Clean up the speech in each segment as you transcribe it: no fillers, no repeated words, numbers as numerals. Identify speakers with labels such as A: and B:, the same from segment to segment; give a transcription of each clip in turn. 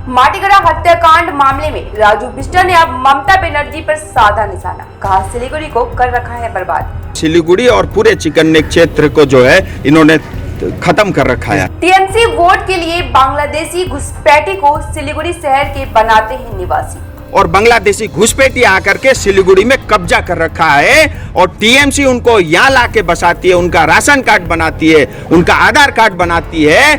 A: माटीगढ़ा हत्याकांड मामले में राजू बिष्ट ने अब ममता बनर्जी पर साधा निशाना, कहा सिलीगुड़ी को कर रखा है बर्बाद।
B: सिलीगुड़ी और पूरे चिकन नेक क्षेत्र को जो है इन्होंने खत्म कर रखा है।
A: टीएमसी वोट के लिए बांग्लादेशी घुसपैठी को सिलीगुड़ी शहर के बनाते हैं निवासी,
B: और बांग्लादेशी घुसपैठी आकर के सिलीगुड़ी में कब्जा कर रखा है और टीएमसी उनको यहाँ ला के बसाती है, उनका राशन कार्ड बनाती है, उनका आधार कार्ड बनाती है।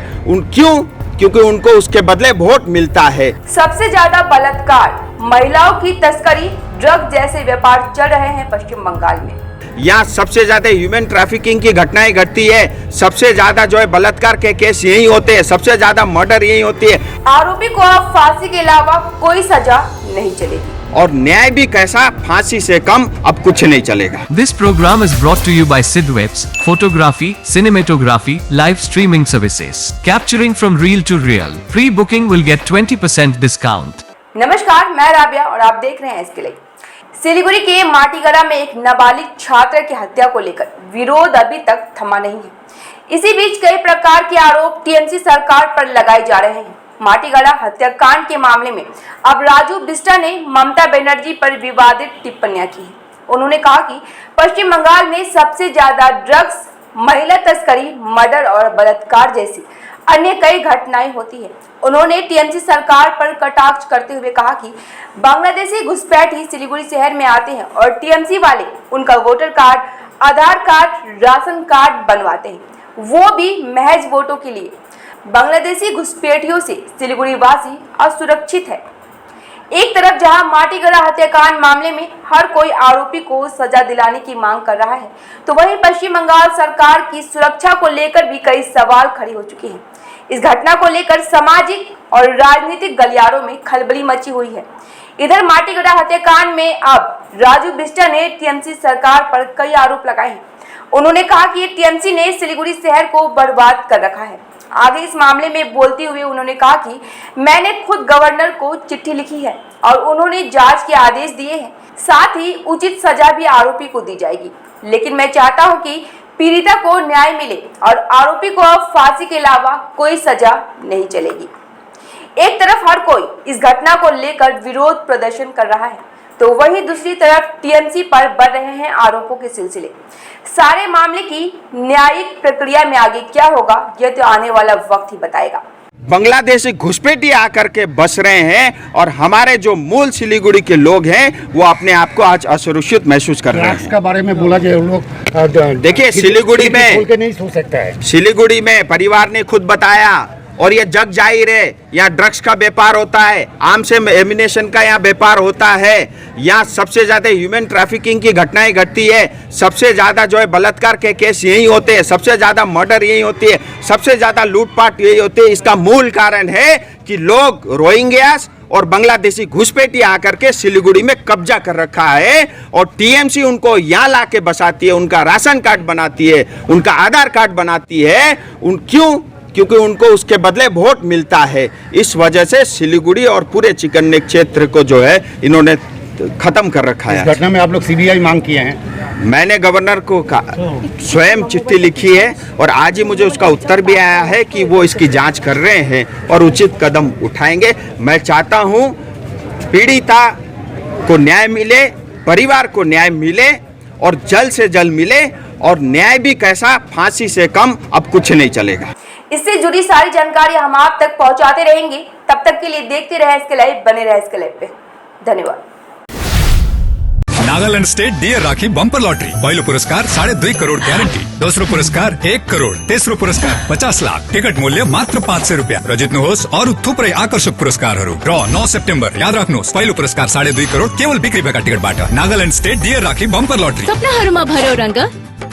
B: क्योंकि उनको उसके बदले वोट मिलता है।
A: सबसे ज्यादा बलात्कार, महिलाओं की तस्करी, ड्रग जैसे व्यापार चल रहे हैं पश्चिम बंगाल में।
B: यहाँ सबसे ज्यादा ह्यूमन ट्रैफिकिंग की घटनाएं घटती है, सबसे ज्यादा जो है बलात्कार के केस यही होते हैं, सबसे ज्यादा मर्डर यही होती है।
A: आरोपी को अब फांसी के अलावा कोई सजा नहीं चलेगी
B: और न्याय भी कैसा, फांसी से कम अब कुछ नहीं चलेगा।
C: This program is brought to you by Sidwebs, photography, cinematography, live streaming services, capturing from real to real. Pre-booking will get 20% discount.
A: नमस्कार, मैं राबिया और आप देख रहे हैं इसके लिए। सिलीगुड़ी के माटीगढ़ा में एक नाबालिग छात्र की हत्या को लेकर विरोध अभी तक थमा नहीं है। इसी बीच कई प्रकार के आरोप टीएमसी सरकार पर लगाए जा रहे हैं। माटीगढ़ा हत्याकांड के मामले में अब राजू बिष्ट ने ममता बनर्जी पर विवादित टिप्पणियां की है। उन्होंने कहा कि पश्चिम बंगाल में सबसे ज्यादा ड्रग्स, महिला तस्करी, मर्डर और बलात्कार जैसी अन्य कई घटनाएं होती है। उन्होंने टीएमसी सरकार पर कटाक्ष करते हुए कहा कि बांग्लादेशी घुसपैठी सिलीगुड़ी शहर में आते हैं और टीएमसी वाले उनका वोटर कार्ड, आधार कार्ड, राशन कार्ड बनवाते हैं, वो भी महज वोटों के लिए। बांग्लादेशी घुसपैठियों से सिलीगुड़ी वासी असुरक्षित है। एक तरफ जहां माटीगढ़ा हत्याकांड मामले में हर कोई आरोपी को सजा दिलाने की मांग कर रहा है, तो वहीं पश्चिम बंगाल सरकार की सुरक्षा को लेकर भी कई सवाल खड़े हो चुके हैं। इस घटना को लेकर सामाजिक और राजनीतिक गलियारों में खलबली मची हुई है। इधर माटीगढ़ा हत्याकांड में अब राजू बिष्ट ने टीएमसी सरकार पर कई आरोप लगाए हैं। उन्होंने कहा कि टीएमसी ने सिलीगुड़ी शहर को बर्बाद कर रखा है। आगे इस मामले में बोलते हुए उन्होंने कहा कि मैंने खुद गवर्नर को चिट्ठी लिखी है और उन्होंने जांच के आदेश दिए हैं, साथ ही उचित सजा भी आरोपी को दी जाएगी। लेकिन मैं चाहता हूं कि पीड़िता को न्याय मिले और आरोपी को अब फांसी के अलावा कोई सजा नहीं चलेगी। एक तरफ हर कोई इस घटना को लेकर विरोध प्रदर्शन कर रहा है, तो वहीं दूसरी तरफ टीएमसी पर बढ़ रहे हैं आरोपों के सिलसिले। सारे मामले की न्यायिक प्रक्रिया में आगे क्या होगा, यह तो आने वाला वक्त ही बताएगा।
B: बांग्लादेशी घुसपैठी आकर के बस रहे हैं और हमारे जो मूल सिलीगुड़ी के लोग हैं वो अपने आप को आज असुरक्षित महसूस कर रहे हैं।
D: इसका बारे में बोला जाए, लोग
B: देखिए सिलीगुड़ी में
D: खोल के नहीं सो सकता है।
B: सिलीगुड़ी में परिवार ने खुद बताया और ये जग जाहिर है, यहाँ ड्रग्स का व्यापार होता है, आम से एमिनेशन का यहाँ व्यापार होता है, यहाँ सबसे ज्यादा ह्यूमन ट्रैफिकिंग की घटनाएं घटती है, सबसे ज्यादा जो है बलात्कार के केस यही होते हैं, सबसे ज्यादा मर्डर यही होती है, सबसे ज्यादा लूटपाट यही होती है। इसका मूल कारण है कि लोग रोहिंग्यास और बांग्लादेशी घुसपैठी आकर के सिलीगुड़ी में कब्जा कर रखा है और टीएमसी उनको यहाँ ला के बसाती है, उनका राशन कार्ड बनाती है, उनका आधार कार्ड बनाती है। क्योंकि उनको उसके बदले वोट मिलता है। इस वजह से सिलीगुड़ी और पूरे चिकन नेक क्षेत्र को जो है इन्होंने खत्म कर रखा है।
D: इस घटना में आप लोग सीबीआई मांग किए हैं?
B: मैंने गवर्नर को स्वयं चिट्ठी लिखी है और आज ही मुझे उसका उत्तर भी आया है कि वो इसकी जांच कर रहे हैं और उचित कदम उठाएंगे। मैं चाहता हूं पीड़िता को न्याय मिले, परिवार को न्याय मिले और जल्द से जल्द मिले, और न्याय भी कैसा, फांसी से कम अब कुछ नहीं चलेगा।
A: इससे जुड़ी सारी जानकारी हम आप तक पहुंचाते रहेंगे। तब तक के लिए देखते रहे इसके लाइव, बने रहे इसके लाइव पे। धन्यवाद।
E: नागालैंड स्टेट डियर राखी बम्पर लॉटरी पहिलो पुरस्कार 2.5 करोड़ ग्यारेंटी, दोस्रो पुरस्कार 1 करोड़, तेस्रो पुरस्कार 50 लाख, टिकट मूल्य मात्र 500 रुपियाँ र जित्नुहोस् अरू थुप्रै आकर्षक पुरस्कारहरू। ड्र 9 सेप्टेम्बर। याद राख्नुहोस्, पहिलो पुरस्कार 2.5 करोड़ केवल बिक्री भएका टिकटबाट। नागालैंड स्टेट डियर राखी बम्पर लॉटरी।
F: सपनाहरूमा भर्यो रंग,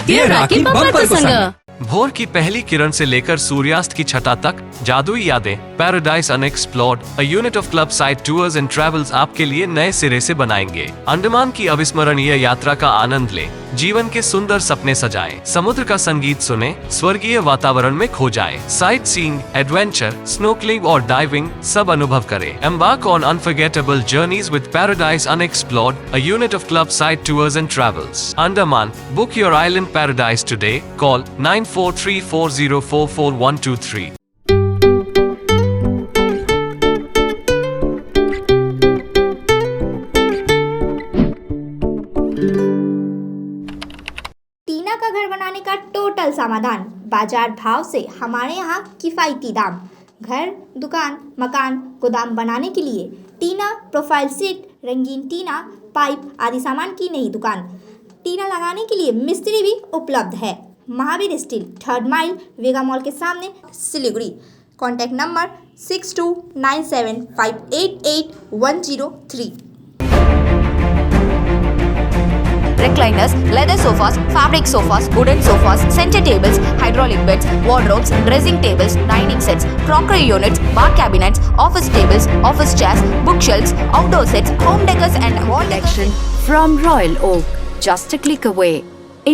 F: डियर राखी बम्परको सँग।
C: भोर की पहली किरण से लेकर सूर्यास्त की छटा तक जादुई यादें, paradise unexplored, a unit of club side tours and travels आपके लिए नए सिरे से बनाएंगे। अंडमान की अविस्मरणीय यात्रा का आनंद लें, जीवन के सुंदर सपने सजाएं, समुद्र का संगीत सुने, स्वर्गीय वातावरण में खो जाएं, साइट सीइंग, एडवेंचर, स्नोकलिंग और डाइविंग सब अनुभव करें। Embark on unforgettable journeys with paradise unexplored, a unit of club side tours and travels. Andaman, book your island paradise today. Call 9434044123।
G: समाधान, बाजार भाव से हमारे यहाँ किफ़ायती दाम। घर, दुकान, मकान, गोदाम बनाने के लिए टीना, प्रोफाइल सीट, रंगीन टीना, पाइप आदि सामान की नई दुकान। टीना लगाने के लिए मिस्त्री भी उपलब्ध है। महावीर स्टील, 3rd माइल, वेगा मॉल के सामने, Siliguri. Contact number 6297588103।
H: Recliners, leather sofas, fabric sofas, wooden sofas, center tables, hydraulic beds, wardrobes, dressing tables, dining sets, crockery units, bar cabinets, office tables, office chairs, bookshelves, outdoor sets, home decors and wall
I: Collection from Royal Oak, just a click away.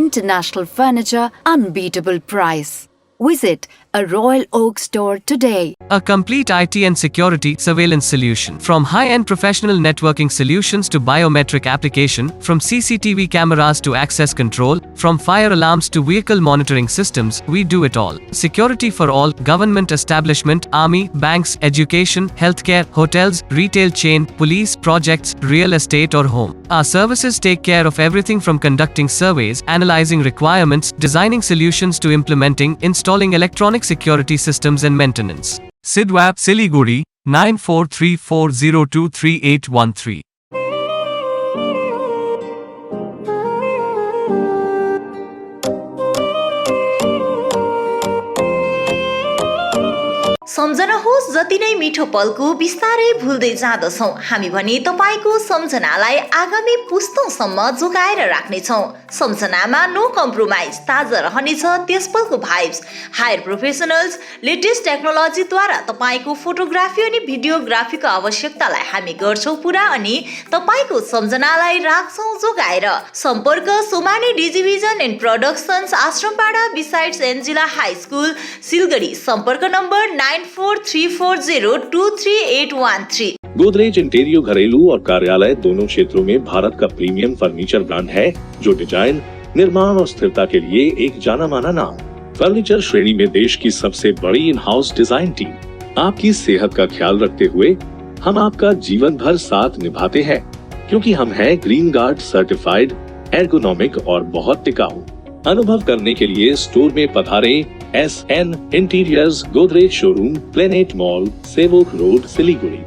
I: International furniture, unbeatable price. Visit a Royal Oak store today.
C: A complete IT and security surveillance solution. From high-end professional networking solutions to biometric application, from CCTV cameras to access control, from fire alarms to vehicle monitoring systems, we do it all. Security for all, government establishment, army, banks, education, healthcare, hotels, retail chain, police, projects, real estate or home. Our services take care of everything from conducting surveys, analyzing requirements, designing solutions to implementing, installing electronic security systems and maintenance. Sidwap, Siliguri, 9434023813.
J: सम्झनुहोस् जति नै मिठो पलको बिस्तारै भुल्दै जाँदछौँ हामी भने तपाईको सम्झनालाई आगामी पुस्तौँसम्म जोगाएर राख्नेछौँ। सम्झनामा no compromise, ताजा रहनेछ त्यस पलको भाइब्स। हायर प्रोफेसनल्स, लेटेस्ट टेक्नोलोजीद्वारा तपाईको फोटोग्राफी अनि भिडियोग्राफीको आवश्यकतालाई हामी गर्छौँ पुरा अनि तपाईको सम्झनालाई राख्छौँ जोगाएर। सम्पर्क Somani digivision and productions, Ashrampara besides Angela high school, Siliguri. सम्पर्क नम्बर 9434023813।
K: गोदरेज इंटीरियो घरेलू और कार्यालय दोनों क्षेत्रों में भारत का प्रीमियम फर्नीचर ब्रांड है, जो डिजाइन, निर्माण और स्थिरता के लिए एक जाना माना नाम। फर्नीचर श्रेणी में देश की सबसे बड़ी इन हाउस डिजाइन टीम। आपकी सेहत का ख्याल रखते हुए हम आपका जीवन भर साथ निभाते हैं, क्योंकि हम हैं ग्रीन गार्ड सर्टिफाइड, एर्गोनॉमिक और बहुत टिकाऊ। अनुभव करने के लिए स्टोर में पधारें। SN interiors, Godrej showroom, planet mall, Sevoke road, Siliguri.